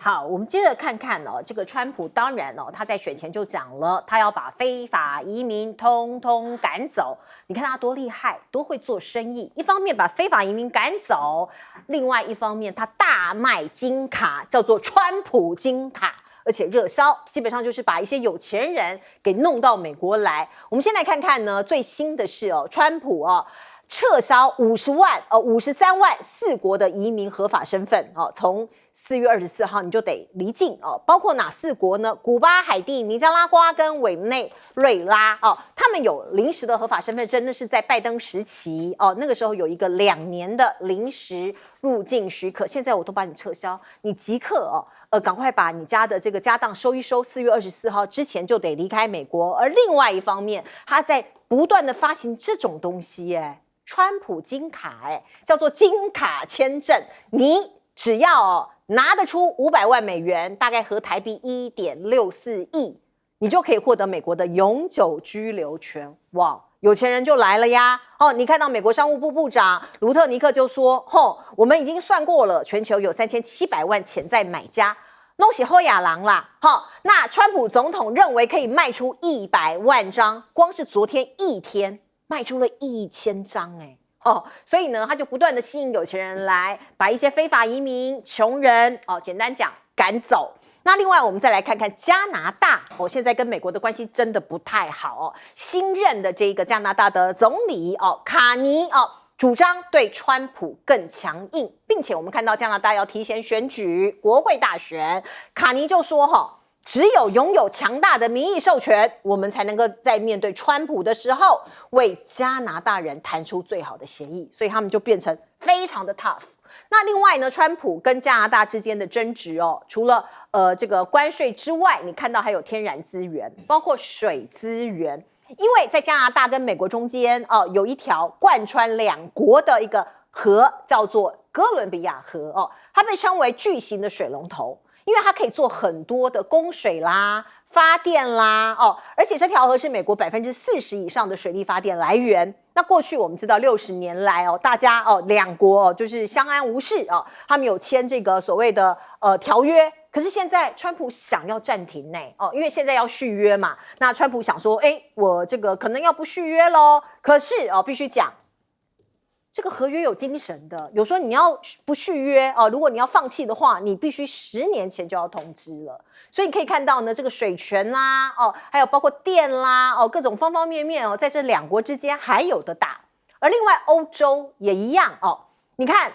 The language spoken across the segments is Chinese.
好，我们接着看看哦，这个川普当然哦，他在选前就讲了，他要把非法移民通通赶走。你看他多厉害，多会做生意。一方面把非法移民赶走，另外一方面他大卖金卡，叫做川普金卡。而且热销，基本上就是把一些有钱人给弄到美国来。我们先来看看呢，最新的是哦，川普哦撤销53万4国的移民合法身份哦，从4月24号你就得离境哦，包括哪4国呢？古巴、海地、尼加拉瓜跟委内瑞拉哦，他们有临时的合法身份证，那是在拜登时期哦，那个时候有一个2年的临时入境许可，现在我都把你撤销，你即刻赶快把你家的这个家当收一收，4月24号之前就得离开美国。而另外一方面，他在不断的发行这种东西，川普金卡，叫做金卡签证，你只要拿得出500万美元，大概合台币1.64亿，你就可以获得美国的永久居留权。哇！有钱人就来了呀！你看到美国商务部部长卢特尼克就说：“我们已经算过了，全球有3700万潜在买家，弄起后亚郎啦！那川普总统认为可以卖出100万张，光是昨天一天卖出了1000张，所以呢，他就不断的吸引有钱人来，把一些非法移民、穷人简单讲赶走。”那另外我们再来看看加拿大现在跟美国的关系真的不太好新任的这个加拿大的总理卡尼主张对川普更强硬，并且我们看到加拿大要提前选举国会大选，卡尼就说只有拥有强大的民意授权，我们才能够在面对川普的时候为加拿大人谈出最好的协议，所以他们就变成非常的 tough。那另外呢，川普跟加拿大之间的争执除了这个关税之外，你看到还有天然资源，包括水资源，因为在加拿大跟美国中间有一条贯穿2国的一个河，叫做哥伦比亚河它被称为巨型的水龙头。因为它可以做很多的供水啦、发电啦而且这条河是美国40%以上的水力发电来源。那过去我们知道60年来大家2国就是相安无事他们有签这个所谓的条约，可是现在川普想要暂停因为现在要续约嘛。那川普想说，我这个可能要不续约咯，可是必须讲。这个合约有精神的，有时候你要不续约如果你要放弃的话，你必须10年前就要通知了。所以你可以看到呢，这个水权啦还有包括电啦各种方方面面在这2国之间还有的打。而另外欧洲也一样你看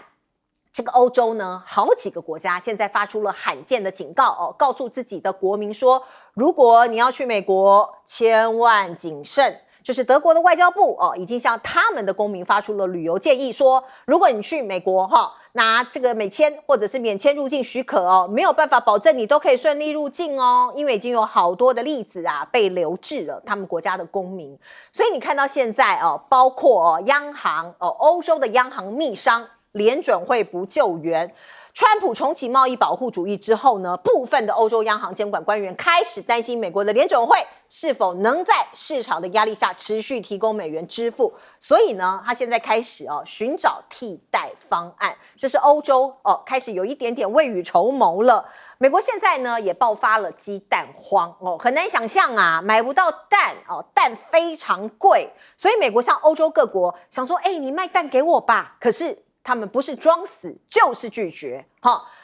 这个欧洲呢，好几个国家现在发出了罕见的警告告诉自己的国民说，如果你要去美国，千万谨慎。就是德国的外交部已经向他们的公民发出了旅游建议，说如果你去美国拿这个美签或者是免签入境许可没有办法保证你都可以顺利入境因为已经有好多的例子被留置了他们国家的公民。所以你看到现在包括央行欧洲的央行密商，联准会不救援。川普重启贸易保护主义之后呢，部分的欧洲央行监管官员开始担心美国的联准会是否能在市场的压力下持续提供美元支付，所以呢，他现在开始寻找替代方案。这是欧洲开始有一点点未雨绸缪了。美国现在呢也爆发了鸡蛋荒很难想象买不到蛋蛋非常贵，所以美国向欧洲各国想说，你卖蛋给我吧，可是他们不是装死就是拒绝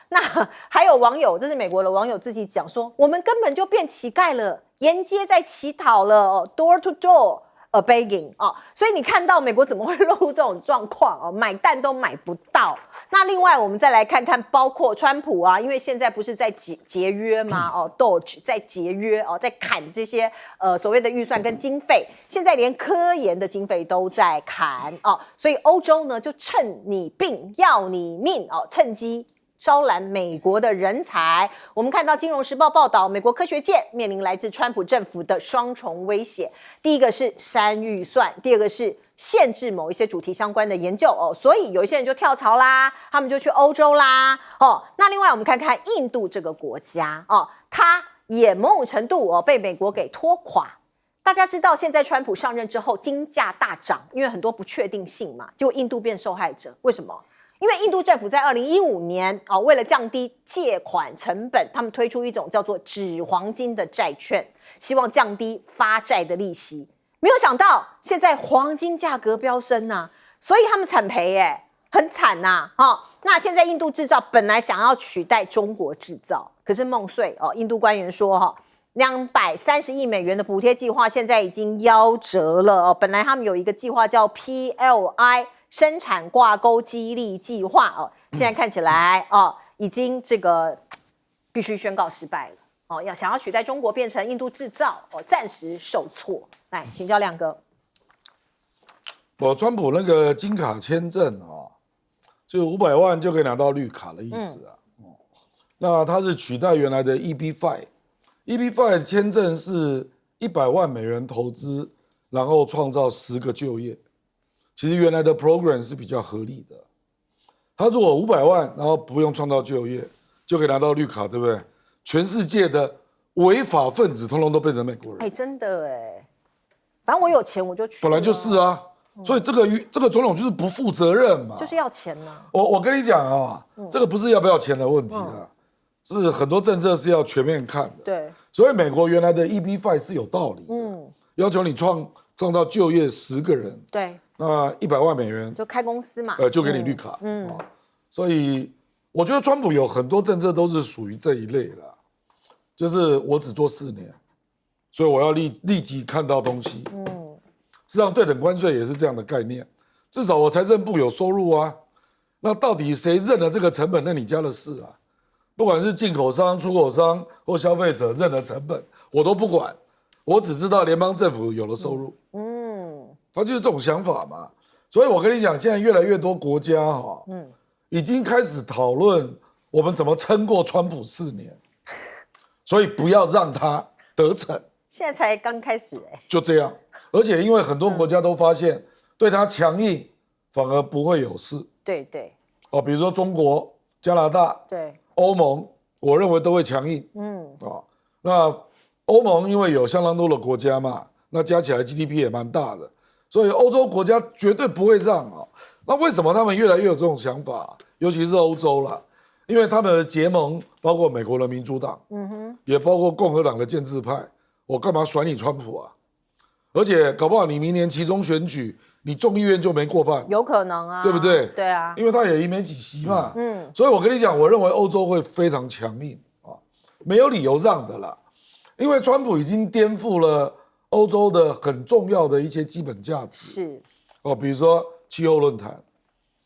那还有网友，这是美国的网友自己讲说，我们根本就变乞丐了，沿街在乞讨了door to door begging 所以你看到美国怎么会落入这种状况买蛋都买不到。那另外我们再来看看，包括川普因为现在不是在节约吗Doge 在节约在砍这些所谓的预算跟经费，现在连科研的经费都在砍所以欧洲呢就趁你病要你命趁机招揽美国的人才。我们看到《金融时报》报道，美国科学界面临来自川普政府的双重威胁。第一个是删预算，第二个是限制某一些主题相关的研究所以有一些人就跳槽啦，他们就去欧洲啦那另外我们看看印度这个国家它也某种程度被美国给拖垮。大家知道现在川普上任之后金价大涨，因为很多不确定性嘛，结果印度变受害者。为什么？因为印度政府在2015年为了降低借款成本，他们推出一种叫做纸黄金的债券，希望降低发债的利息。没有想到现在黄金价格飙升啊，所以他们惨赔很惨呐那现在印度制造本来想要取代中国制造，可是梦碎印度官员说230亿美元的补贴计划现在已经夭折了本来他们有一个计划叫 PLI 生产挂钩激励计划现在看起来已经这个必须宣告失败了想要取代中国变成印度制造暂时受挫。来，请教亮哥。川普那个金卡签证就500万就可以拿到绿卡的意思那它是取代原来的 EB-5 签证是100万美元投资，然后创造10个就业。其实原来的 program 是比较合理的。他如果500万，然后不用创造就业，就可以拿到绿卡，对不对？全世界的违法分子通通都变成美国人。真的反正我有钱我就去。本来就是啊。所以这个总统就是不负责任嘛，就是要钱呢。我跟你讲这个不是要不要钱的问题是很多政策是要全面看的。对，所以美国原来的 EB-5 是有道理的，要求你创造就业10个人，对，那100万美元就开公司嘛，就给你绿卡，所以我觉得川普有很多政策都是属于这一类啦，就是我只做4年，所以我要立即看到东西，事实上，对等关税也是这样的概念。至少我财政部有收入啊。那到底谁认了这个成本？那你家的事啊。不管是进口商、出口商或消费者认了成本，我都不管。我只知道联邦政府有了收入。他就是这种想法嘛。所以我跟你讲，现在越来越多国家已经开始讨论我们怎么撑过川普4年。所以不要让他得逞。现在才刚开始就这样。而且因为很多国家都发现，对他强硬反而不会有事。对。比如说中国、加拿大、对、欧盟，我认为都会强硬。那欧盟因为有相当多的国家嘛，那加起来 GDP 也蛮大的，所以欧洲国家绝对不会让那为什么他们越来越有这种想法？尤其是欧洲啦，因为他们的结盟包括美国的民主党，也包括共和党的建制派，我干嘛甩你川普啊？而且搞不好你明年期中选举，你众议院就没过半，有可能啊，对不对？对啊，因为他也赢没几席嘛。所以我跟你讲，我认为欧洲会非常强硬没有理由让的啦。因为川普已经颠覆了欧洲的很重要的一些基本价值，是比如说气候论坛，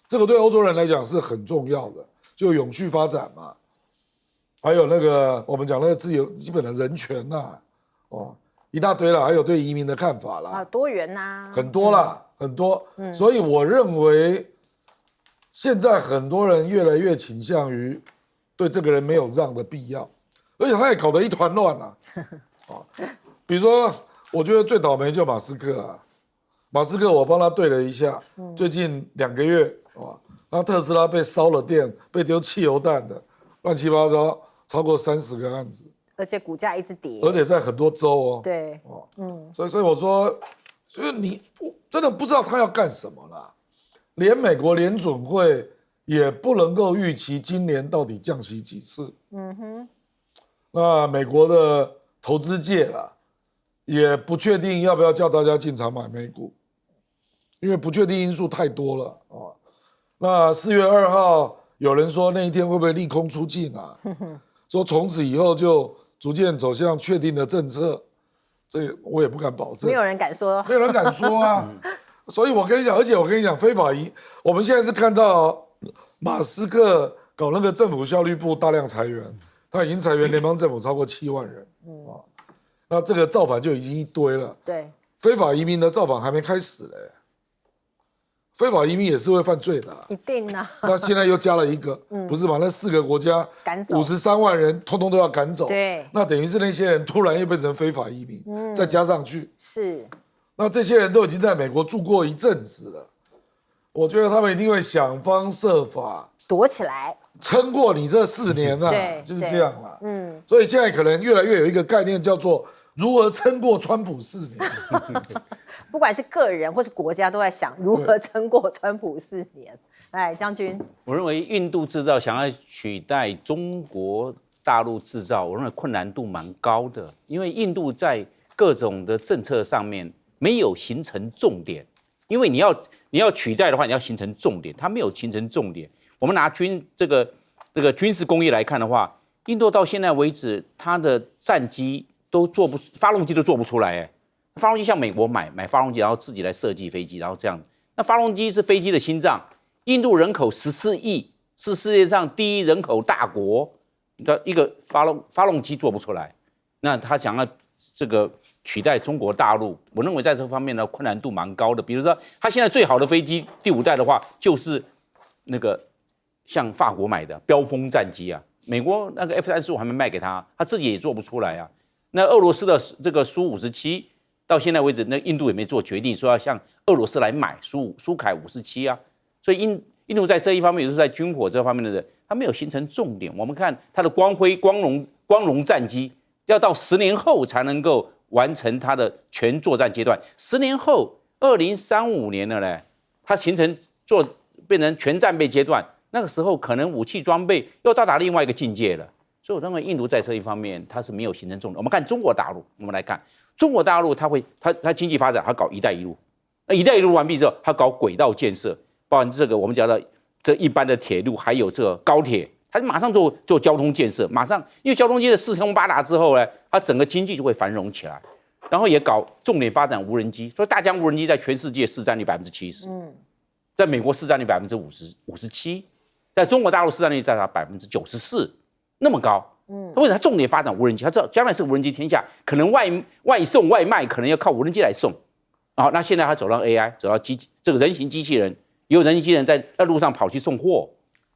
这个对欧洲人来讲是很重要的，就永续发展嘛。还有那个我们讲那个自由基本的人权一大堆啦，还有对移民的看法啦，多元呐，很多啦，很多。所以我认为，现在很多人越来越倾向于对这个人没有让的必要，而且他也搞得一团乱啊。比如说，我觉得最倒霉就马斯克啊，马斯克我帮他对了一下，最近2个月那特斯拉被烧了电，被丢汽油弹的，乱七八糟，超过30个案子。而且股价一直跌，而且在很多州对，所以我说，就是你真的不知道他要干什么啦。连美国联准会也不能够预期今年到底降息几次。那美国的投资界啦，也不确定要不要叫大家进场买美股，因为不确定因素太多了那4月2号有人说那一天会不会利空出尽啊？说从此以后就逐渐走向确定的政策，这我也不敢保证，没有人敢说，没有人敢说啊。所以我跟你讲，而且我跟你讲，非法我们现在是看到马斯克搞那个政府效率部大量裁员，他已经裁员联邦政府超过7万人，那这个造反就已经一堆了。对，非法移民的造反还没开始嘞。非法移民也是会犯罪的一定啊。那现在又加了一个，不是嘛？那4个国家赶走53万人，通通都要赶走。对，那等于是那些人突然又变成非法移民，再加上去，是。那这些人都已经在美国住过一阵子了，我觉得他们一定会想方设法躲起来，撑过你这4年啊，对，就是这样啦。所以现在可能越来越有一个概念叫做如何撑过川普4年。不管是个人或是国家，都在想如何撑过川普4年。来，将军，我认为印度制造想要取代中国大陆制造，我认为困难度蛮高的，因为印度在各种的政策上面没有形成重点，因为你要取代的话，你要形成重点，它没有形成重点。我们拿这个军事工业来看的话，印度到现在为止，它的战机都发动机都做不出来，发动机像美国买发动机，然后自己来设计飞机，然后这样。那发动机是飞机的心脏。印度人口14亿，是世界上第1人口大国，一个发动机做不出来，那他想要这个取代中国大陆，我认为在这方面呢困难度蛮高的。比如说，他现在最好的飞机第5代的话，就是那个像法国买的标风战机啊，美国那个 F-35还没卖给他，他自己也做不出来啊。那俄罗斯的这个苏57，到现在为止，那印度也没做决定说要向俄罗斯来买苏凯57啊。所以印度在这一方面，也就是在军火这方面的人，它没有形成重点。我们看它的光荣战机，要到10年后才能够完成它的全作战阶段。10年后，2035年了嘞，它形成变成全战备阶段，那个时候可能武器装备又到达另外一个境界了。所以我认为印度在这一方面它是没有形成重点。我们看中国大陆，我们来看中国大陆，它经济发展，它搞"一带一路"，那"一带一路"完毕之后，它搞轨道建设。包含这个我们讲的这一般的铁路，还有这个高铁，它马上做交通建设，马上因为交通建设四通八达之后呢，它整个经济就会繁荣起来，然后也搞重点发展无人机，所以大疆无人机在全世界市占率70%，在美国市占率57%，在中国大陆市占率占到94%，那么高。为什么它重点发展无人机？它知道将来是无人机天下，可能外送外卖可能要靠无人机来送。好，那现在它走到 AI， 走到这个人形机器人。也有人形机器人在路上跑去送货，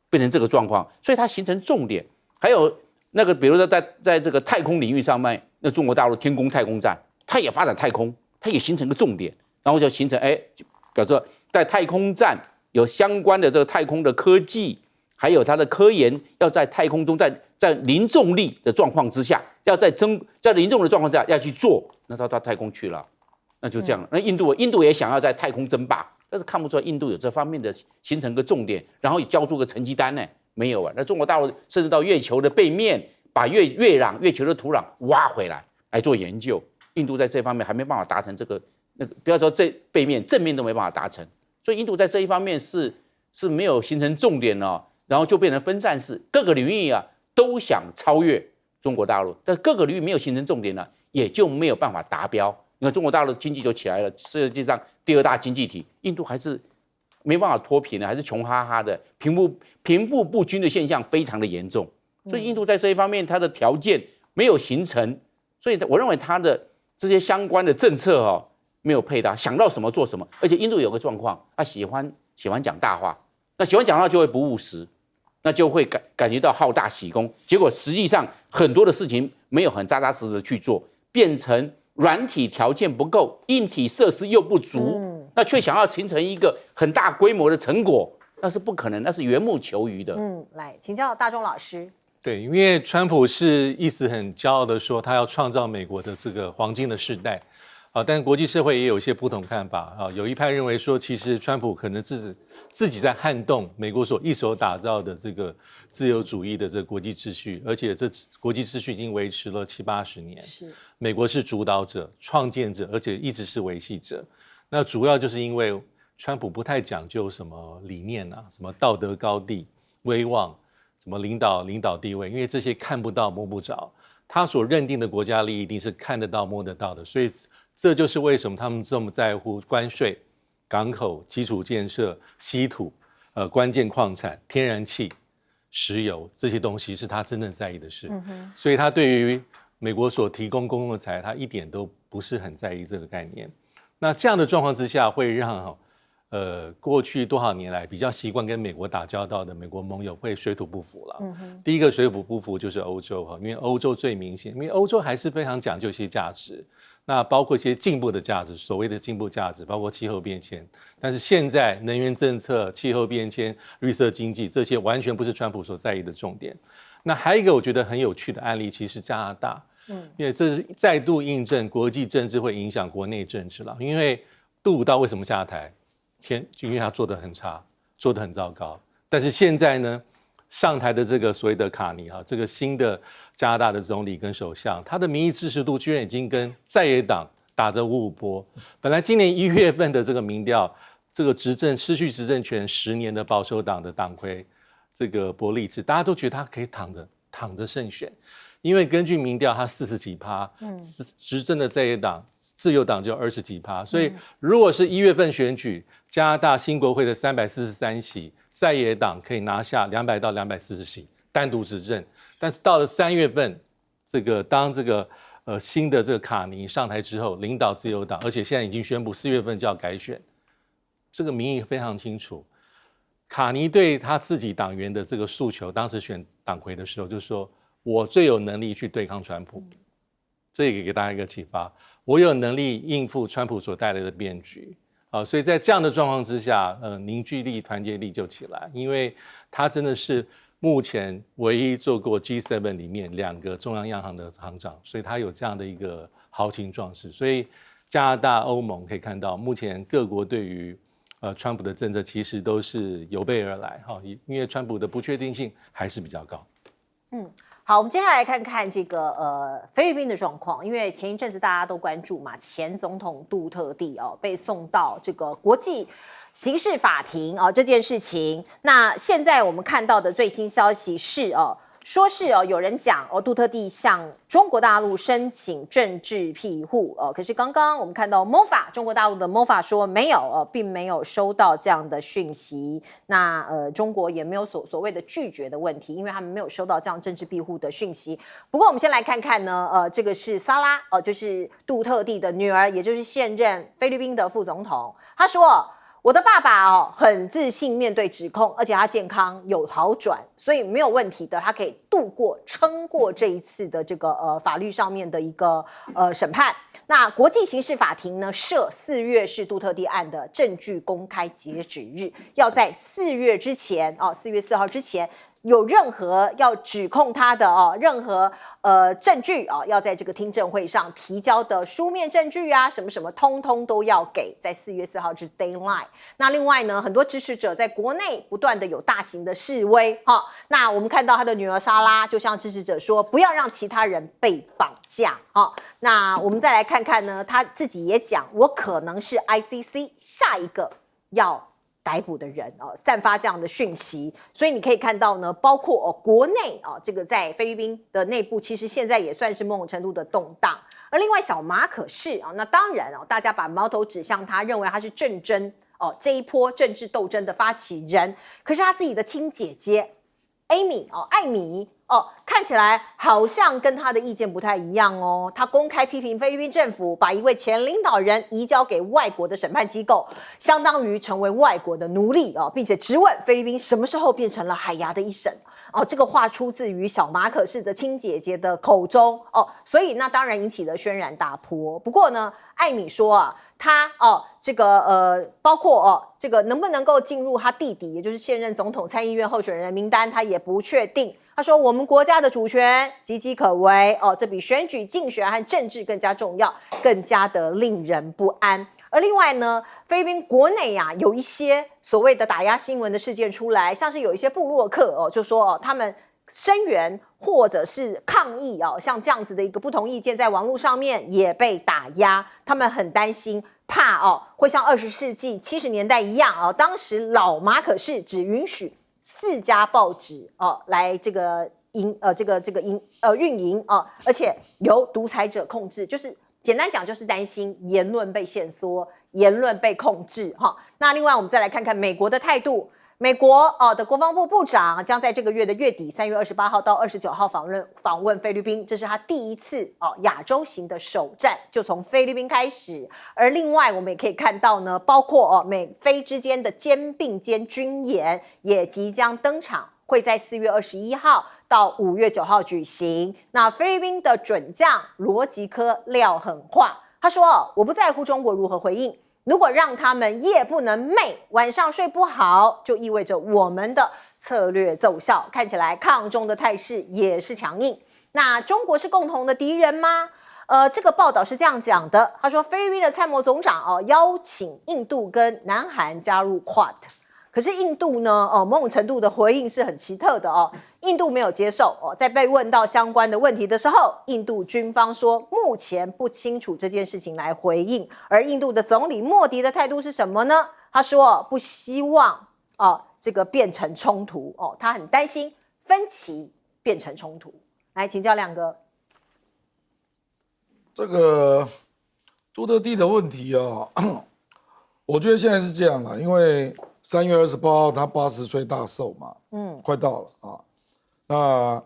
变成这个状况，所以它形成重点。还有那个，比如说在这个太空领域上面，那中国大陆天宫太空站，它也发展太空，它也形成个重点，然后就形成就表示在太空站有相关的这个太空的科技，还有它的科研，要在太空中在零重力的状况之下，要在零重的状况下要去做，那它到太空去了，那就这样了。那印度也想要在太空争霸。但是看不出来印度有这方面的形成个重点，然后也交出个成绩单呢？没有啊。那中国大陆甚至到月球的背面，把月球的土壤挖回来做研究。印度在这方面还没办法达成这个不要说这背面，正面都没办法达成。所以印度在这一方面是没有形成重点哦，然后就变成分散式，各个领域啊都想超越中国大陆，但各个领域没有形成重点呢，也就没有办法达标。你看中国大陆经济就起来了，世界上第2大经济体，印度还是没办法脱贫的，还是穷哈哈的，贫富不均的现象非常的严重。所以印度在这一方面，它的条件没有形成，所以我认为它的这些相关的政策没有配搭，想到什么做什么。而且印度有个状况，他喜欢讲大话，那喜欢讲大话就会不务实，那就会感觉到好大喜功，结果实际上很多的事情没有很扎扎实实的去做，变成软体条件不够，硬体设施又不足，那却想要形成一个很大规模的成果，那是不可能，那是缘木求鱼的。来请教大钟老师。对，因为川普是一直很骄傲的说他要创造美国的这个黄金的世代，但国际社会也有一些不同看法啊。有一派认为说，其实川普可能自己在撼动美国所一手打造的这个自由主义的这个国际秩序，而且这国际秩序已经维持了70-80年。是，美国是主导者、创建者，而且一直是维系者。那主要就是因为川普不太讲究什么理念啊，什么道德高地、威望，什么领导地位，因为这些看不到摸不着。他所认定的国家利益一定是看得到摸得到的，所以这就是为什么他们这么在乎关税、港口、基础建设、稀土、关键矿产、天然气、石油这些东西是他真正在意的事。所以他对于美国所提供公共财，他一点都不是很在意这个概念。那这样的状况之下，会让过去多少年来比较习惯跟美国打交道的美国盟友会水土不服了。第一个水土不服就是欧洲因为欧洲最明显，因为欧洲还是非常讲究一些价值，那包括一些进步的价值，所谓的进步价值，包括气候变迁。但是现在能源政策、气候变迁、绿色经济这些完全不是川普所在意的重点。那还有一个我觉得很有趣的案例，其实是加拿大。因为这是再度印证国际政治会影响国内政治了。因为杜鲁道为什么下台？因为他做得很差，做得很糟糕。但是现在呢，上台的这个所谓的卡尼这个新的加拿大的总理跟首相，他的民意支持度居然已经跟在野党打着五五波。本来今年1月份的这个民调，这个失去执政权10年的保守党的党魁这个伯利兹，大家都觉得他可以躺着胜选，因为根据民调他40几%，执政的在野党自由党就20几%，所以如果是1月份选举，加拿大新国会的343席，在野党可以拿下200到240席，单独执政。但是到了3月份，当新的这个卡尼上台之后，领导自由党，而且现在已经宣布4月份就要改选，这个民意非常清楚。卡尼对他自己党员的这个诉求，当时选党魁的时候就说：“我最有能力去对抗川普。”这也给大家一个启发，我有能力应付川普所带来的变局。所以在这样的状况之下，凝聚力、团结力就起来，因为他真的是目前唯一做过 G7 里面2个中央央行的行长，所以他有这样的一个豪情壮志。所以加拿大、欧盟可以看到，目前各国对于川普的政策其实都是有备而来，因为川普的不确定性还是比较高。好，我们接下来看看这个菲律宾的状况，因为前一阵子大家都关注嘛，前总统杜特地被送到这个国际刑事法庭这件事情。那现在我们看到的最新消息是说是有人讲杜特地向中国大陆申请政治庇护可是刚刚我们看到 MOFA 中国大陆的 MOFA 说没有并没有收到这样的讯息。那中国也没有所谓的拒绝的问题，因为他们没有收到这样政治庇护的讯息。不过我们先来看看呢这个是萨拉就是杜特地的女儿，也就是现任菲律宾的副总统。他说我的爸爸很自信面对指控，而且他健康有好转，所以没有问题的，他可以撑过这一次的这个法律上面的一个审判。那国际刑事法庭呢设4月是杜特地案的证据公开截止日，要在4月之前4月4号之前有任何要指控他的任何证据要在这个听证会上提交的书面证据啊，什么什么通通都要给，在4月4号之 deadline。那另外呢，很多支持者在国内不断的有大型的示威那我们看到他的女儿莎拉就向支持者说，不要让其他人被绑架那我们再来看看呢，他自己也讲，我可能是 ICC 下一个要逮捕的人散发这样的讯息。所以你可以看到呢，包括国内这个在菲律宾的内部其实现在也算是某种程度的动荡。而另外小马可仕那当然大家把矛头指向他，认为他是政争这一波政治斗争的发起人。可是他自己的亲姐姐艾米看起来好像跟他的意见不太一样他公开批评菲律宾政府把一位前领导人移交给外国的审判机构，相当于成为外国的奴隶并且质问菲律宾什么时候变成了海牙的一省这个话出自于小马可仕的亲姐姐的口中所以那当然引起了轩然大波。不过呢，艾米说他这个包括这个能不能够进入他弟弟也就是现任总统参议院候选人的名单，他也不确定。他说我们国家的主权岌岌可危这比选举竞选和政治更加重要，更加的令人不安。而另外呢，菲律宾国内有一些所谓的打压新闻的事件出来，像是有一些部落客就说他们声援或者是抗议像这样子的一个不同意见在网络上面也被打压，他们很担心怕会像20世纪70年代一样当时老马可仕只允许4家报纸来这个运营而且由独裁者控制，就是简单讲就是担心言论被限缩，言论被控制那另外我们再来看看美国的态度。美国的国防部部长将在这个月的月底3月28号到29号访问菲律宾，这是他第一次亚洲行的首站，就从菲律宾开始。而另外我们也可以看到呢，包括美菲之间的肩并肩军演也即将登场，会在4月21号到5月9号举行。那菲律宾的准将罗吉科撂狠话，他说我不在乎中国如何回应，如果让他们夜不能寐，晚上睡不好，就意味着我们的策略奏效。看起来抗中的态势也是强硬。那中国是共同的敌人吗？这个报道是这样讲的，他说菲律宾的参谋总长邀请印度跟南韩加入 Quad， 可是印度呢某种程度的回应是很奇特的印度没有接受在被问到相关的问题的时候，印度军方说目前不清楚这件事情来回应，而印度的总理莫迪的态度是什么呢？他说不希望这个变成冲突他很担心分歧变成冲突。来请教亮哥。这个杜特地的问题我觉得现在是这样了，因为3月28号他80岁大寿嘛，快到了那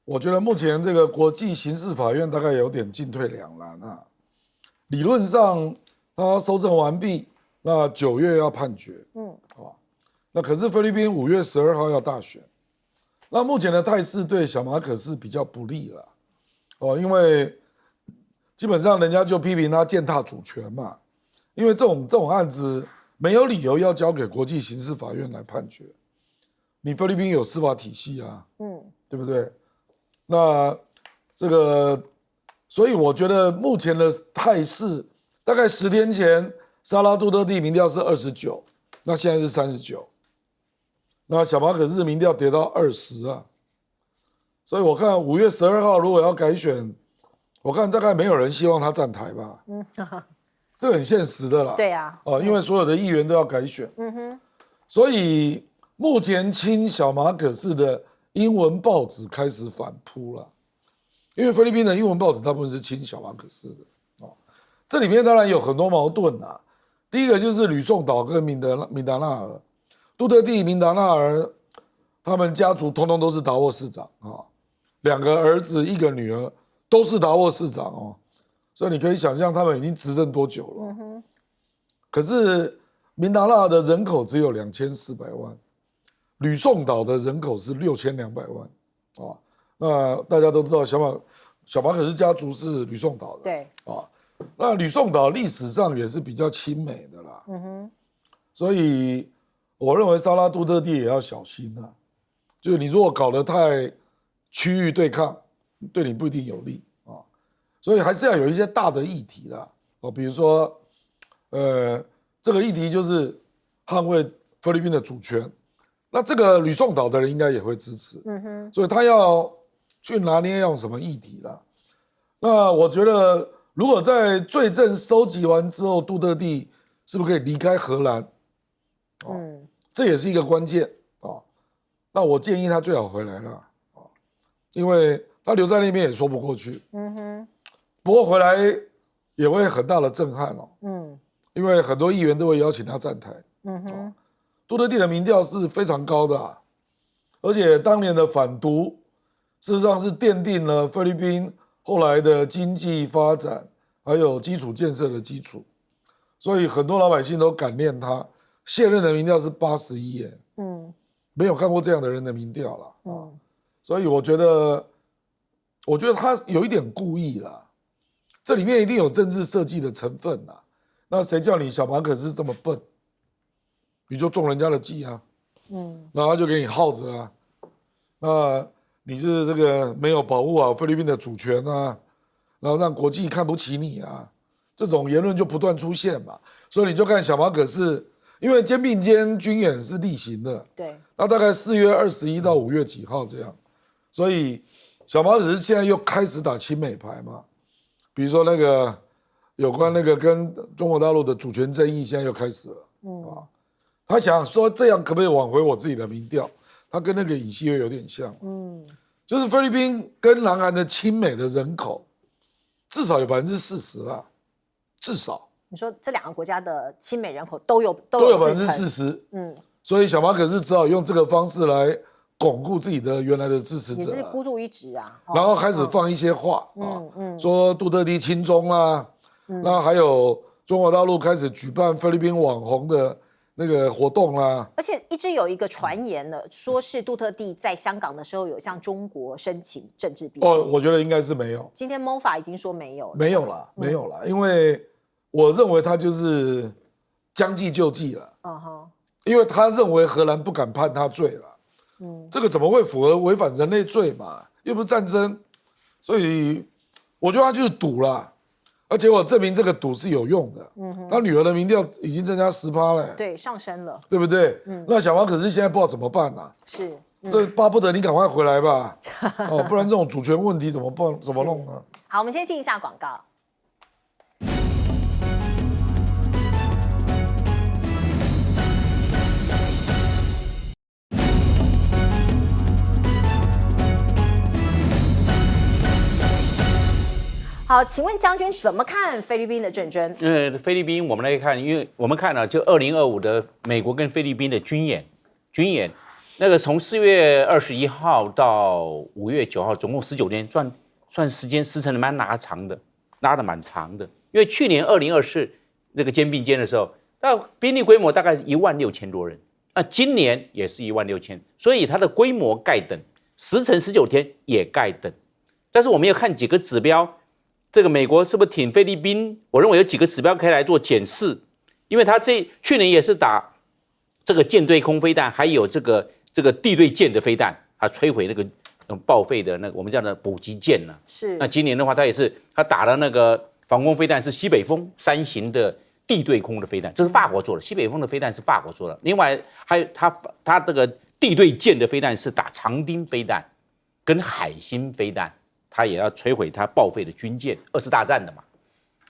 我觉得目前这个国际刑事法院大概有点进退两难理论上他搜证完毕，那9月要判决，那可是菲律宾5月12号要大选，那目前的态势对小马可是比较不利了因为基本上人家就批评他践踏主权嘛，因为这种案子没有理由要交给国际刑事法院来判决，你菲律宾有司法体系对不对？那这个，所以我觉得目前的态势，大概10天前沙拉杜特地民调是29，那现在是39，那小马可是民调跌到20所以我看5月12号如果要改选，我看大概没有人希望他站台吧，这很现实的啦。对啊，因为所有的议员都要改选，所以目前亲小马可仕的英文报纸开始反扑了，因为菲律宾的英文报纸大部分是亲小马可仕的这里面当然有很多矛盾第一个就是吕宋岛跟敏达纳尔，杜特地、敏达纳尔他们家族通通都是达沃市长2个儿子1个女儿都是达沃市长所以你可以想象他们已经执政多久了。可是敏达纳的人口只有2400万，吕宋岛的人口是6200万那大家都知道小马可仕家族是吕宋岛的，对那吕宋岛历史上也是比较亲美的啦，所以我认为沙拉杜特地也要小心就是你如果搞得太区域对抗，对你不一定有利所以还是要有一些大的议题啦比如说这个议题就是捍卫菲律宾的主权，那这个吕宋岛的人应该也会支持，所以他要去拿捏用什么议题啦。那我觉得如果在罪证收集完之后，杜特地是不是可以离开荷兰这也是一个关键那我建议他最好回来了因为他留在那边也说不过去，不过回来也会很大的震撼因为很多议员都会邀请他站台，杜特地的民调是非常高的而且当年的反独事实上是奠定了菲律宾后来的经济发展还有基础建设的基础，所以很多老百姓都感念他。现任的民调是81耶，没有看过这样的人的民调了所以我觉得他有一点故意啦，这里面一定有政治设计的成分啦。那谁叫你小马可仕这么笨，你就中人家的计然后他就给你耗着那你是这个没有保护好菲律宾的主权然后让国际看不起你这种言论就不断出现嘛。所以你就看小马可仕，因为肩并肩军演是例行的，对，那大概4月21到5月几号这样，所以小马可仕现在又开始打亲美牌嘛，比如说那个有关那个跟中国大陆的主权争议，现在又开始了他想说这样可不可以挽回我自己的民调，他跟那个尹锡悦有点像就是菲律宾跟南韩的亲美的人口至少有40%啦，至少你说这2个国家的亲美人口都有40%，所以小马可仕只好用这个方式来巩固自己的原来的支持者，也是孤注一掷然后开始放一些话说杜特地亲中那还有中国大陆开始举办菲律宾网红的那个活动而且一直有一个传言了，说是杜特地在香港的时候有向中国申请政治庇护我觉得应该是没有。今天 MOFA 已经说没有了，没有啦，因为我认为他就是将计就计了因为他认为荷兰不敢判他罪了这个怎么会符合违反人类罪嘛？又不是战争所以我觉得他就是赌啦，而结果证明这个赌是有用的。他女儿的民调已经增加10%了，对，上升了，对不对？那小王可是现在不知道怎么办啊，是。这巴不得你赶快回来吧，不然这种主权问题怎么弄呢？好，我们先进一下广告。好，请问将军怎么看菲律宾的政争？菲律宾我们来看，因为我们看了就2025的美国跟菲律宾的军演，那个从4月21号到5月9号，总共19天，算时间时程蛮拉的蛮长的。因为去年2024那个肩并肩的时候，那兵力规模大概16000多人，那今年也是16000，所以它的规模盖等，时程19天也盖等。但是我们要看几个指标。这个美国是不是挺菲律宾？我认为有几个指标可以来做检视，因为他去年也是打这个舰对空飞弹，还有这个地对舰的飞弹，他摧毁那个报废的那个我们叫的补给舰呢。是。那今年的话，他打的那个防空飞弹是西北风3型的地对空的飞弹，这是法国做的。西北风的飞弹是法国做的。另外还有他这个地对舰的飞弹是打长钉飞弹跟海星飞弹。他也要摧毁他报废的军舰，2次大战的嘛。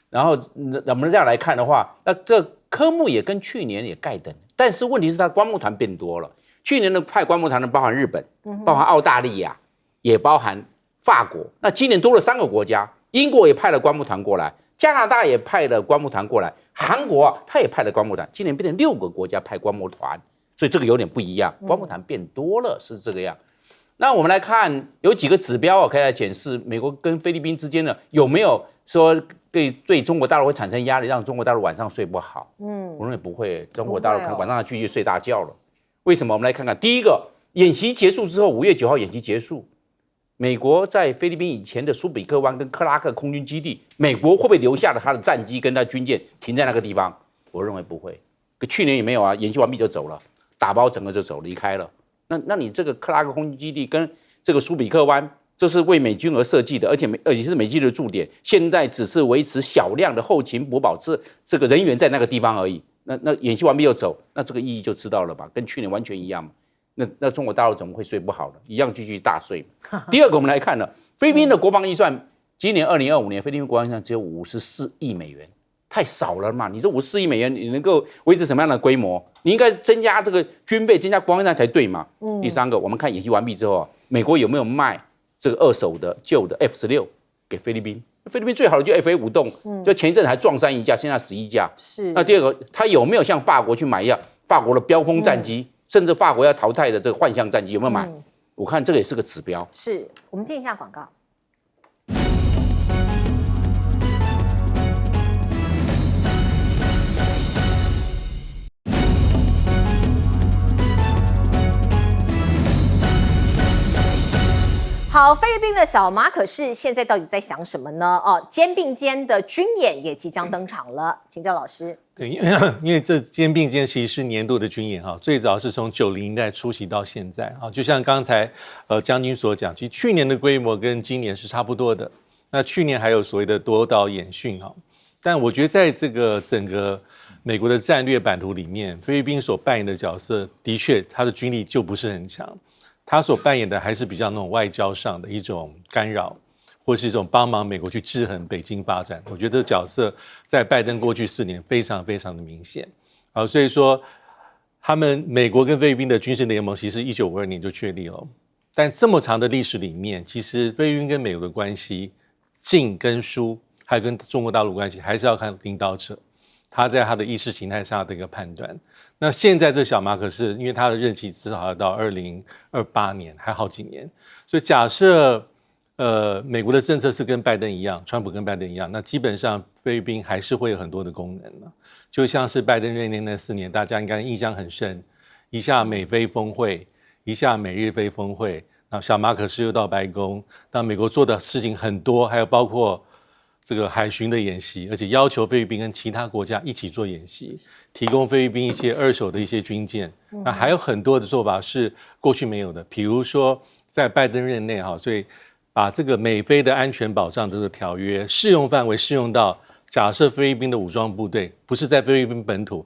然后我们这样来看的话，那这科目也跟去年也盖等，但是问题是他观摩团变多了。去年的派观摩团呢，包含日本，包含澳大利亚，也包含法国。那今年多了3个国家，英国也派了观摩团过来，加拿大也派了观摩团过来，韩国他也派了观摩团。今年变成6个国家派观摩团，所以这个有点不一样，观摩团变多了，是这个样。那我们来看有几个指标可以来检视美国跟菲律宾之间呢有没有说对中国大陆会产生压力，让中国大陆晚上睡不好。我认为不会，中国大陆晚上继续睡大觉了。为什么？我们来看看，第一个，演习结束之后，5月9号演习结束，美国在菲律宾以前的苏比克湾跟克拉克空军基地，美国会不会留下了他的战机跟他军舰停在那个地方？我认为不会。去年也没有啊，演习完毕就走了，打包整个就走离开了。那你这个克拉克空军基地跟这个苏比克湾，这是为美军而设计的，而且是美军的驻点，现在只是维持小量的后勤补保，这个人员在那个地方而已。那演习完毕又走，那这个意义就知道了吧？跟去年完全一样嘛。那中国大陆怎么会睡不好呢？一样继续大睡。第二个，我们来看了菲律宾的国防预算，今年2025年菲律宾国防预算只有54亿美元。太少了嘛？你这54亿美元，你能够维持什么样的规模？你应该增加这个军费，增加国防预算才对嘛。第三个，我们看演习完毕之后，美国有没有卖这个2手的旧的 F-16给菲律宾？菲律宾最好的就 F-A 5栋，就前一阵还撞山1架，现在11架。是。那第二个，他有没有向法国去买法国的标风战机，甚至法国要淘汰的这个幻象战机有没有买？我看这个也是个指标。是我们进一下广告。好，菲律宾的小马可是现在到底在想什么呢？肩并肩的军演也即将登场了，请教老师。对，因为这肩并肩其实是年度的军演哈，最早是从90年代出席到现在啊，就像刚才将军所讲，其实去年的规模跟今年是差不多的。那去年还有所谓的多岛演训哈，但我觉得在这个整个美国的战略版图里面，菲律宾所扮演的角色的确他的军力就不是很强。他所扮演的还是比较那种外交上的一种干扰，或是一种帮忙美国去制衡北京发展。我觉得这个角色在拜登过去4年非常非常的明显。所以说他们美国跟菲律宾的军事联盟其实1952年就确立了，但这么长的历史里面，其实菲律宾跟美国的关系进跟输，还有跟中国大陆关系，还是要看领导者他在他的意识形态下的一个判断。那现在这小马可是因为他的任期至少要到2028年，还好几年，所以假设美国的政策是跟拜登一样，川普跟拜登一样，那基本上菲律宾还是会有很多的功能了。就像是拜登任内那4年，大家应该印象很深，一下美菲峰会，一下美日菲峰会，然后小马可是又到白宫，那美国做的事情很多，还有包括这个海巡的演习，而且要求菲律宾跟其他国家一起做演习，提供菲律宾一些2手的一些军舰。那还有很多的做法是过去没有的，比如说在拜登任内所以把这个美菲的安全保障这个条约适用范围适用到假设菲律宾的武装部队不是在菲律宾本土。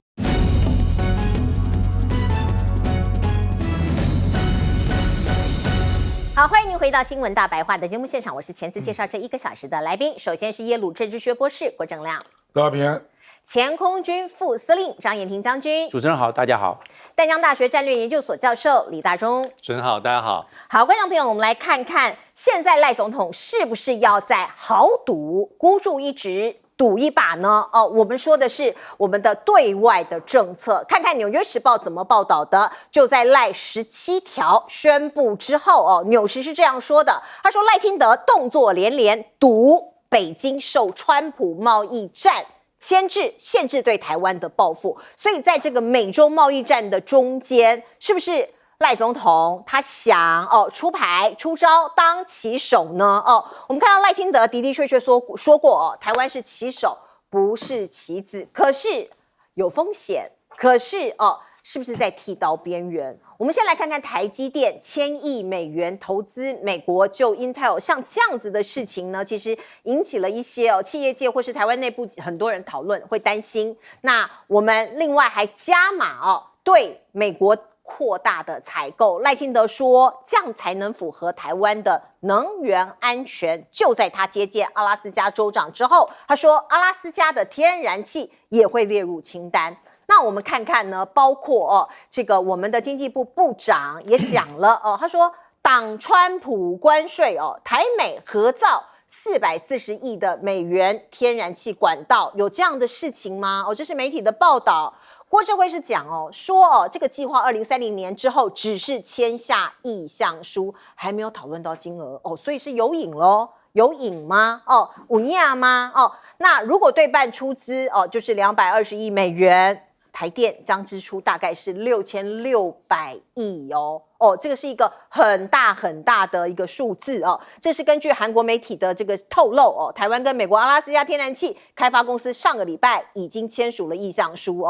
好，欢迎您回到新闻大白话的节目现场，我是前次介绍这1个小时的来宾。首先是耶鲁政治学博士郭正亮，大家平安。前空军副司令张延廷将军，主持人好，大家好。淡江大学战略研究所教授李大中，主持人好，大家好。好，观众朋友，我们来看看现在赖总统是不是要在豪赌孤注一掷赌一把呢？我们说的是我们的对外的政策。看看《纽约时报》怎么报道的。就在赖17条宣布之后，纽时是这样说的：他说赖清德动作连连，赌北京受川普贸易战牵制，限制对台湾的报复。所以在这个美中贸易战的中间，是不是赖总统他想出牌出招当棋手呢？我们看到赖清德的确说过台湾是棋手，不是棋子。可是有风险，可是是不是在剃刀边缘？我们先来看看台积电1000亿美元投资美国就 Intel， 像这样子的事情呢，其实引起了一些企业界或是台湾内部很多人讨论，会担心。那我们另外还加码对美国扩大的采购，赖清德说这样才能符合台湾的能源安全。就在他接见阿拉斯加州长之后，他说阿拉斯加的天然气也会列入清单。那我们看看呢，包括这个我们的经济部部长也讲了他说挡川普关税台美合造440亿的美元天然气管道，有这样的事情吗？这是媒体的报道。郭智慧是讲说这个计划2030年之后只是签下意向书，还没有讨论到金额所以是有影咯。有影吗？有影吗？那如果对半出资就是220亿美元，台电将支出大概是6600亿这个是一个很大很大的一个数字这是根据韩国媒体的这个透露台湾跟美国阿拉斯加天然气开发公司上个礼拜已经签署了意向书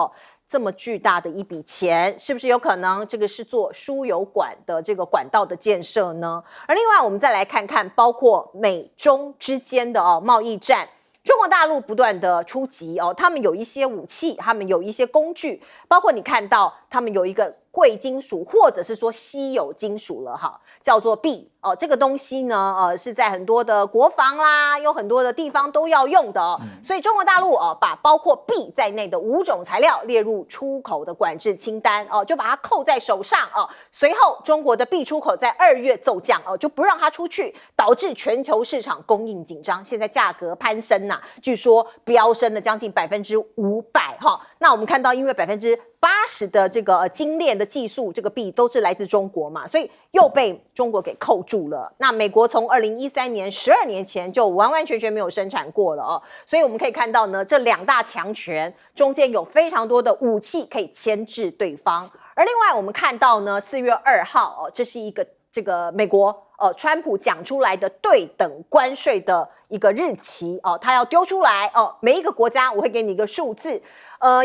这么巨大的一笔钱，是不是有可能这个是做输油管的这个管道的建设呢？而另外我们再来看看包括美中之间的贸易战，中国大陆不断的出击他们有一些武器，他们有一些工具，包括你看到他们有一个贵金属或者是说稀有金属了叫做铋这个东西呢是在很多的国防啦，有很多的地方都要用的所以中国大陆把包括铋在内的5种材料列入出口的管制清单就把它扣在手上随后中国的铋出口在2月骤降就不让它出去，导致全球市场供应紧张，现在价格攀升据说飙升了将近500%那我们看到因为80%的这个精炼的技术，这个铋都是来自中国嘛，所以又被中国给扣住了。那美国从2013年12年前就完完全全没有生产过了所以我们可以看到呢，这2大强权中间有非常多的武器可以牵制对方。而另外我们看到呢，4月2号这是一个这个美国川普讲出来的对等关税的一个日期他要丢出来每一个国家我会给你一个数字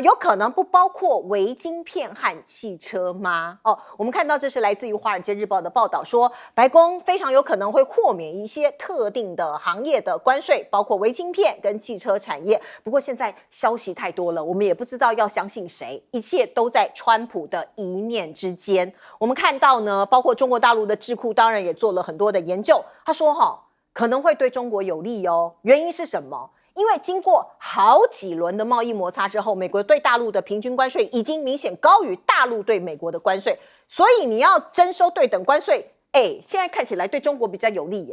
有可能不包括微晶片和汽车吗？我们看到这是来自于《华尔街日报》的报道，说白宫非常有可能会豁免一些特定的行业的关税，包括微晶片跟汽车产业。不过现在消息太多了，我们也不知道要相信谁，一切都在川普的一念之间。我们看到呢，包括中国大陆的智库当然也做了很多的研究，他说可能会对中国有利原因是什么？因为经过好几轮的贸易摩擦之后，美国对大陆的平均关税已经明显高于大陆对美国的关税，所以你要征收对等关税，现在看起来对中国比较有利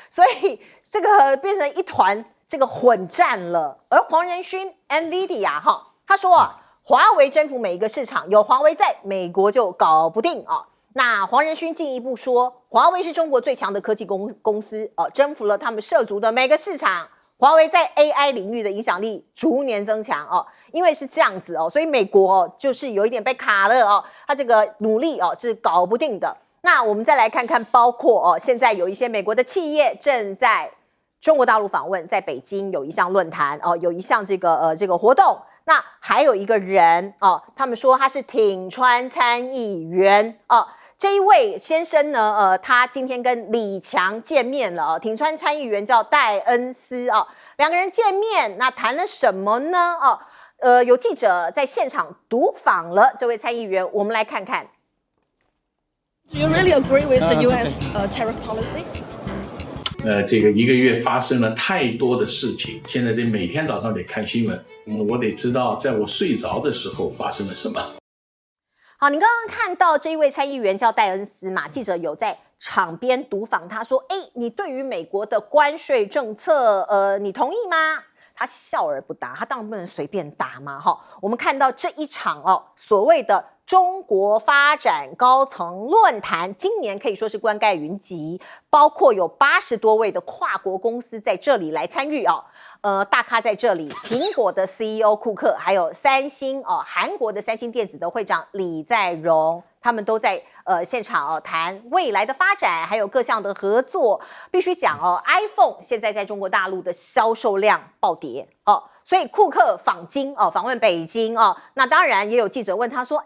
所以这个变成一团这个混战了。而黄仁勋 NVIDIA 他说华为征服每一个市场，有华为在美国就搞不定那黄仁勋进一步说，华为是中国最强的科技公司征服了他们涉足的每个市场。华为在 AI 领域的影响力逐年增强因为是这样子所以美国就是有一点被卡了他这个努力是搞不定的。那我们再来看看，包括现在有一些美国的企业正在中国大陆访问，在北京有一项论坛有一项这个活动。那还有一个人他们说他是挺川参议员这一位先生呢，他今天跟李强见面了，挺川参议员叫戴恩斯啊，两个人见面，那谈了什么呢？有记者在现场读访了这位参议员，我们来看看。Do you really agree with the U.S. tariff policy? 这个一个月发生了太多的事情，现在得每天早上得看新闻，我得知道在我睡着的时候发生了什么。好，你刚刚看到这一位参议员叫戴恩斯嘛？记者有在场边读访他，说：“你对于美国的关税政策，你同意吗？”他笑而不答，他当然不能随便答嘛，哈。我们看到这一场所谓的中国发展高层论坛，今年可以说是冠盖云集，包括有80多位的跨国公司在这里来参与大咖在这里，苹果的 CEO 库克，还有三星韩国的三星电子的会长李在镕，他们都在现场谈未来的发展，还有各项的合作。必须讲iPhone 现在在中国大陆的销售量暴跌所以库克访京访问北京那当然也有记者问他说：“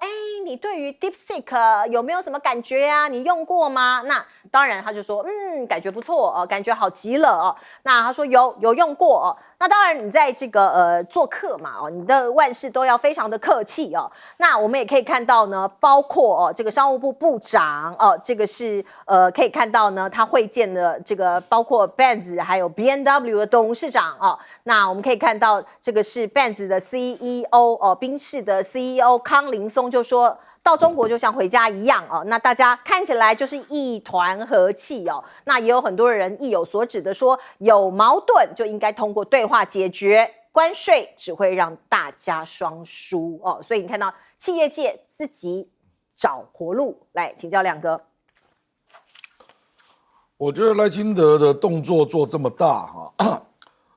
你对于 DeepSeek 有没有什么感觉啊？你用过吗？”那当然他就说：“感觉不错感觉好极了那他说有用过那当然你在这个做客嘛你的万事都要非常的客气那我们也可以看到呢，包括这个商务部部长这个是可以看到呢，他会见了这个包括 Benz 还有 BMW 的董事长那我们可以看到这个是 Benz 的 CEO 宾士的 CEO 康林松就说到中国就像回家一样那大家看起来就是一团和气那也有很多人意有所指的说，有矛盾就应该通过对话解决，关税只会让大家双输所以你看到企业界自己找活路，来请教亮哥。我觉得赖清德的动作做这么大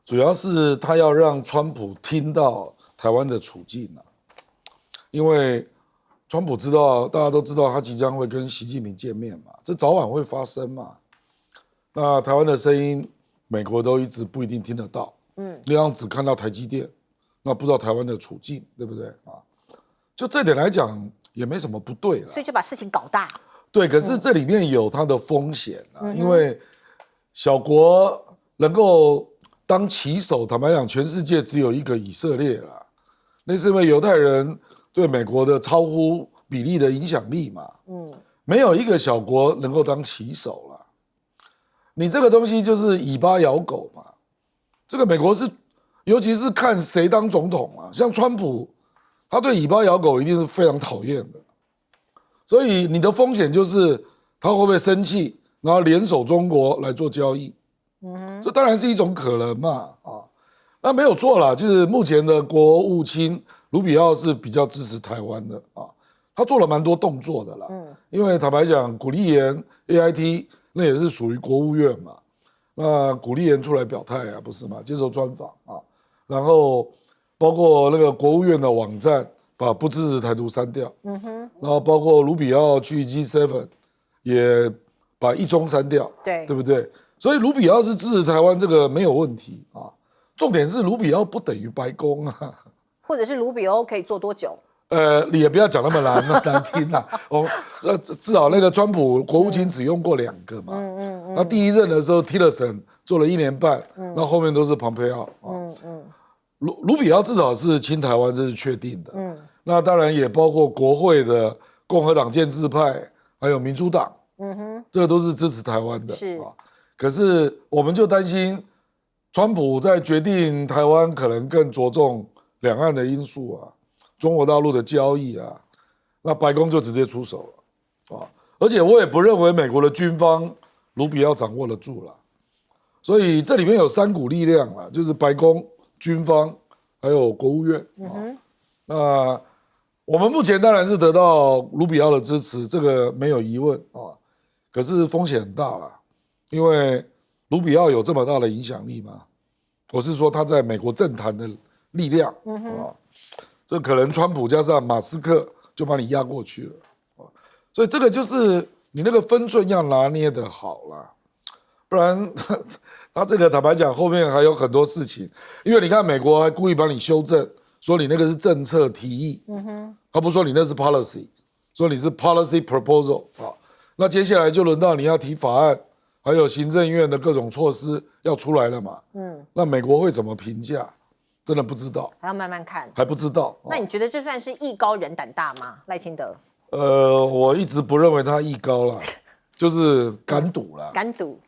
主要是他要让川普听到台湾的处境因为川普知道，大家都知道他即将会跟习近平见面嘛，这早晚会发生嘛。那台湾的声音，美国都一直不一定听得到，那样只看到台积电，那不知道台湾的处境，对不对就这点来讲，也没什么不对了。所以就把事情搞大。对，可是这里面有它的风险因为小国能够当旗手，坦白讲，全世界只有一个以色列啦，那是因为犹太人对美国的超乎比例的影响力嘛，没有一个小国能够当旗手了。你这个东西就是尾巴咬狗嘛。这个美国是，尤其是看谁当总统像川普，他对尾巴咬狗一定是非常讨厌的。所以你的风险就是他会不会生气，然后联手中国来做交易，这当然是一种可能嘛那没有错啦，就是目前的国务卿卢比奥是比较支持台湾的他做了蛮多动作的啦，因为坦白讲，古立言 AIT 那也是属于国务院嘛，那古立言出来表态不是吗？接受专访然后包括那个国务院的网站把不支持台独删掉，然后包括卢比奥去 G7 也把一中删掉，对不对？所以卢比奥是支持台湾，这个没有问题重点是卢比奥不等于白宫或者是卢比欧可以做多久？你也不要讲那么难听至少那个川普国务卿只用过2个嘛，那第一任的时候 Tillerson 做了1年半，那后面都是蓬佩奥卢比奥至少是亲台湾，这是确定的。那当然也包括国会的共和党建制派，还有民主党，这个都是支持台湾的。是可是我们就担心，川普在决定台湾可能更着重两岸的因素中国大陆的交易那白宫就直接出手了而且我也不认为美国的军方卢比奥掌握得住了，所以这里面有3股力量就是白宫、军方还有国务院那我们目前当然是得到卢比奥的支持，这个没有疑问可是风险很大啦，因为卢比奥有这么大的影响力吗？我是说他在美国政坛的力量这可能川普加上马斯克就把你压过去了所以这个就是你那个分寸要拿捏的好啦，不然他这个坦白讲后面还有很多事情，因为你看美国还故意把你修正，说你那个是政策提议他不说你那是 policy， 说你是 policy proposal 那接下来就轮到你要提法案，还有行政院的各种措施要出来了嘛。那美国会怎么评价？真的不知道，还要慢慢看，还不知道。那你觉得这算是艺高人胆大吗？赖清德？我一直不认为他艺高啦，就是敢赌啦，敢赌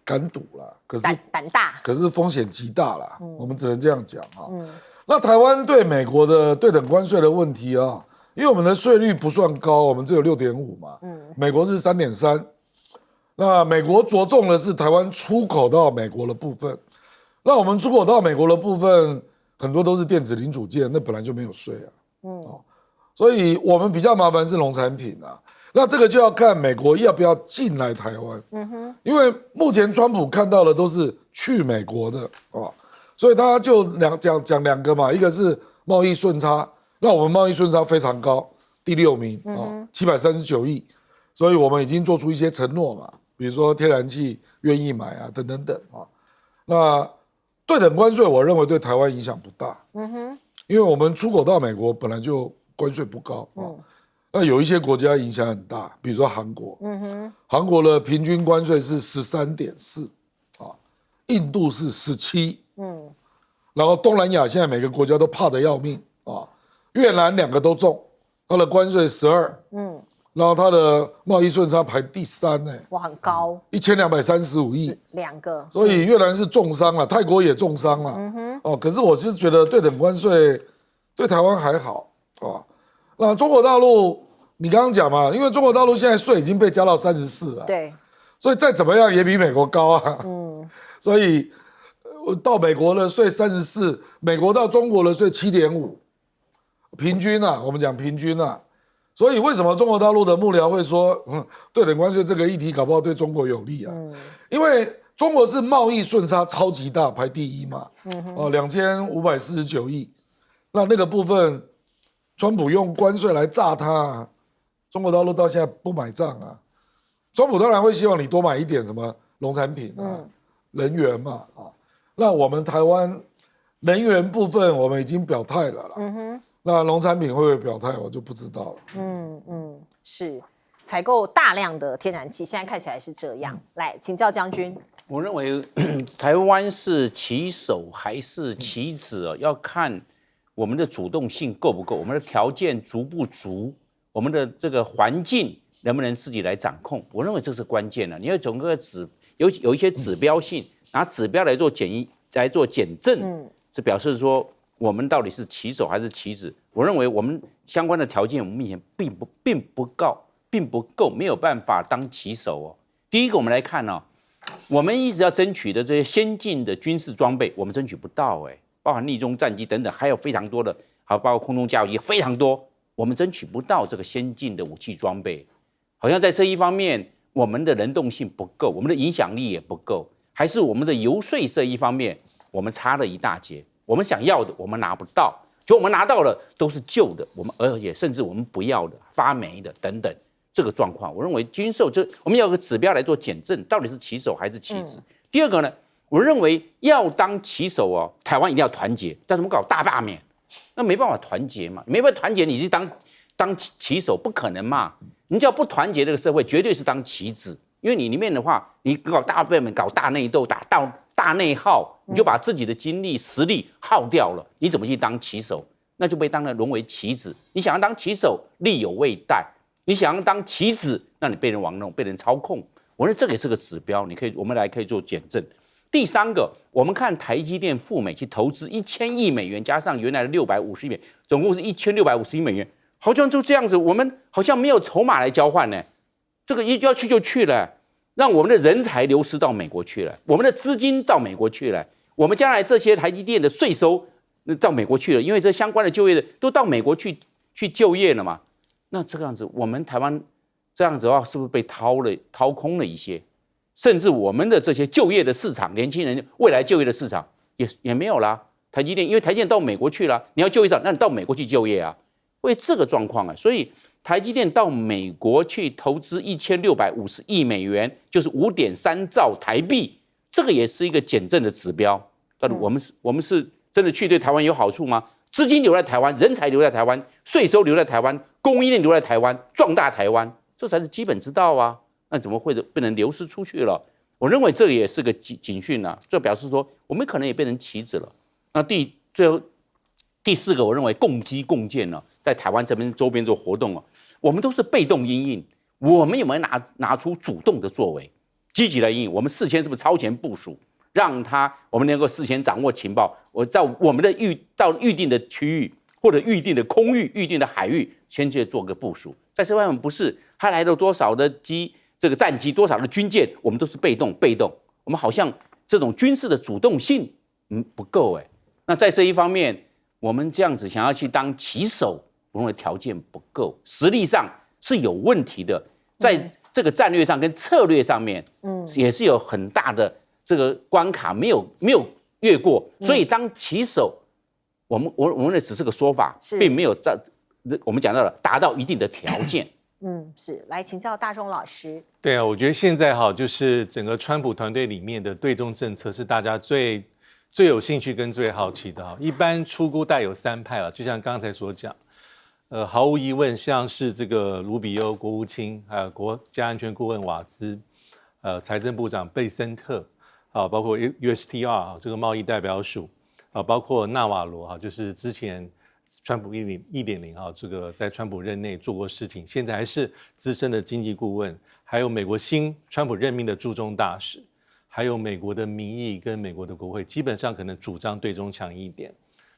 啦。可是胆大，可是风险极大啦，我们只能这样讲哈。那台湾对美国的对等关税的问题啊，因为我们的税率不算高，我们只有6.5嘛，美国是3.3。那美国着重的是台湾出口到美国的部分，那我们出口到美国的部分很多都是电子零组件，那本来就没有税啊，所以我们比较麻烦是农产品啊。那这个就要看美国要不要进来台湾，因为目前川普看到的都是去美国的啊，所以他就讲两个嘛，一个是贸易顺差，那我们贸易顺差非常高，第6名啊，739亿，所以我们已经做出一些承诺嘛。比如说天然气愿意买啊，等等等啊。那对等关税，我认为对台湾影响不大。因为我们出口到美国本来就关税不高啊。那有一些国家影响很大，比如说韩国。韩国的平均关税是13.4啊，印度是17。然后东南亚现在每个国家都怕得要命啊，越南2个都中，它的关税12。然后它的贸易顺差排第3呢，哇，很高，1235亿，2个，所以越南是重伤了，泰国也重伤了，可是我就是觉得对等关税对台湾还好啊。那中国大陆，你刚刚讲嘛，因为中国大陆现在税已经被加到34了，对，所以再怎么样也比美国高啊，所以到美国的税34，美国到中国的税7.5，平均啊，我们讲平均啊。所以为什么中国大陆的幕僚会说，对等关税这个议题搞不好对中国有利啊？因为中国是贸易顺差超级大，排第1嘛，2549亿，那个部分，川普用关税来炸它啊，中国大陆到现在不买账啊。川普当然会希望你多买一点什么农产品啊、能源嘛啊。那我们台湾能源部分我们已经表态了啦。那农产品会不会表态，我就不知道了。是采购大量的天然气，现在看起来是这样。来请教将军，我认为台湾是棋手还是棋子要看我们的主动性够不够，我们的条件足不足，我们的这个环境能不能自己来掌控。我认为这是关键的。你要整个有一些指标性，拿指标来做检证，是表示说我们到底是棋手还是棋子？我认为我们相关的条件，我们目前并不够，没有办法当棋手哦。第一个，我们来看哦，我们一直要争取的这些先进的军事装备，我们争取不到包含逆中战机等等，还有非常多的，还有包括空中加油机，非常多，我们争取不到这个先进的武器装备。好像在这一方面，我们的能动性不够，我们的影响力也不够，还是我们的游说这一方面，我们差了一大截。我们想要的，我们拿不到，就我们拿到了都是旧的，而且甚至我们不要的、发霉的等等，这个状况，我认为军售我们要有个指标来做检证，到底是棋手还是棋子。第二个呢，我认为要当棋手哦，台湾一定要团结，但是我们搞大罢免，那没办法团结嘛，没办法团结，你去当棋手不可能嘛，你只要不团结，这个社会绝对是当棋子，因为你里面的话，你搞大罢免、搞大内斗、大内耗，你就把自己的精力、实力耗掉了，你怎么去当棋手？那就被沦为棋子。你想要当棋手，力有未逮；你想要当棋子，那你被人玩弄、被人操控。我认为这个也是个指标，我们可以做检证。第三个，我们看台积电赴美去投资1000亿美元，加上原来的650亿美元，总共是1650亿美元，好像就这样子，我们好像没有筹码来交换呢。这个要去就去了。让我们的人才流失到美国去了，我们的资金到美国去了，我们将来这些台积电的税收到美国去了，因为这相关的就业的都到美国去就业了嘛。那这个样子，我们台湾这样子的话，是不是被掏空了一些？甚至我们的这些就业的市场，年轻人未来就业的市场也没有啦。台积电因为台积电到美国去了，你要就业上，那你到美国去就业啊。为这个状况啊，所以台积电到美国去投资1650亿美元，就是5.3兆台币，这个也是一个检证的指标。但我们是真的去对台湾有好处吗？资金留在台湾，人才留在台湾，税收留在台湾，供应链留在台湾，壮大台湾，这才是基本之道啊！那怎么会被人流失出去了？我认为这个也是个警讯啊，这表示说我们可能也变成棋子了。那最后第4个，我认为共机共建呢，在台湾这边周边做活动啊，我们都是被动因应，我们有没有拿出主动的作为，积极来因应？我们事先是不是超前部署，让我们能够事先掌握情报？我在我们的预定的区域或者预定的空域、预定的海域，先去做个部署。在这方面不是，他来了多少的这个战机，多少的军舰，我们都是被动，我们好像这种军事的主动性，不够哎。那在这一方面，我们这样子想要去当棋手，我认为条件不够，实力上是有问题的，在这个战略上跟策略上面，也是有很大的这个关卡没有越过，所以当棋手，我们那只是个说法，并没有我们讲到了达到一定的条件。是来请教大中老师。对啊，我觉得现在就是整个川普团队里面的对中政策是大家最有兴趣跟最好奇的一般出估带有3派了，就像刚才所讲，毫无疑问，像是这个卢比欧国务卿，还有国家安全顾问瓦兹，财政部长贝森特，包括 USTR 这个贸易代表署，包括纳瓦罗就是之前川普1.0这个在川普任内做过事情，现在还是资深的经济顾问，还有美国新川普任命的驻中大使，还有美国的民意跟美国的国会，基本上可能主张对中强硬一点。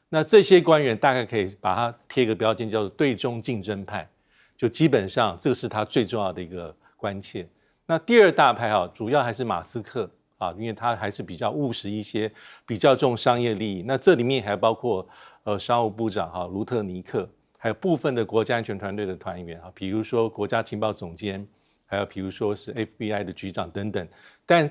那这些官员大概可以把它贴一个标签，叫做对中竞争派，就基本上这个是他最重要的一个关切。那第2大派主要还是马斯克因为他还是比较务实一些，比较重商业利益。那这里面还包括商务部长卢特尼克，还有部分的国家安全团队的团员比如说国家情报总监，还有比如说是 FBI 的局长等等。但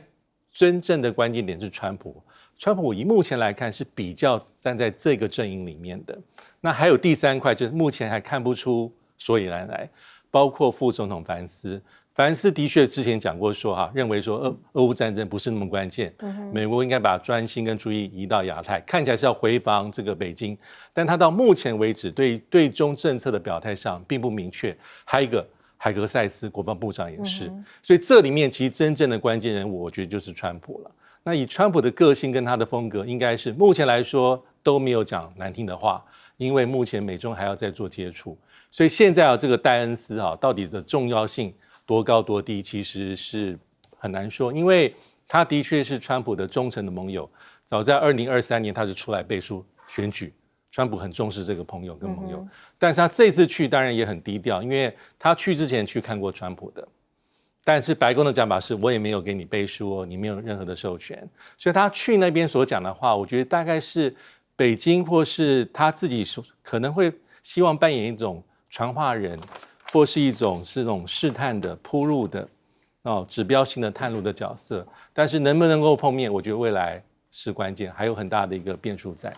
真正的关键点是川普以目前来看是比较站在这个阵营里面的。那还有第3块，就是目前还看不出所以然来，包括副总统凡斯的确之前讲过说认为说俄乌战争不是那么关键，美国应该把专心跟注意移到亚太，看起来是要回防这个北京，但他到目前为止对中政策的表态上并不明确。还有一个海格塞斯国防部长也是，所以这里面其实真正的关键人物，我觉得就是川普了。那以川普的个性跟他的风格，应该是目前来说都没有讲难听的话，因为目前美中还要再做接触，所以现在这个戴恩斯到底的重要性多高多低，其实是很难说，因为他的确是川普的忠诚的盟友，早在2023年他就出来背书选举，川普很重视这个朋友跟盟友，但是他这次去当然也很低调，因为他去之前去看过川普的，但是白宫的讲法是我也没有给你背书你没有任何的授权，所以他去那边所讲的话，我觉得大概是北京或是他自己可能会希望扮演一种传话人，或是一种试探的铺路的指标性的探路的角色，但是能不能够碰面，我觉得未来是关键，还有很大的一个变数在。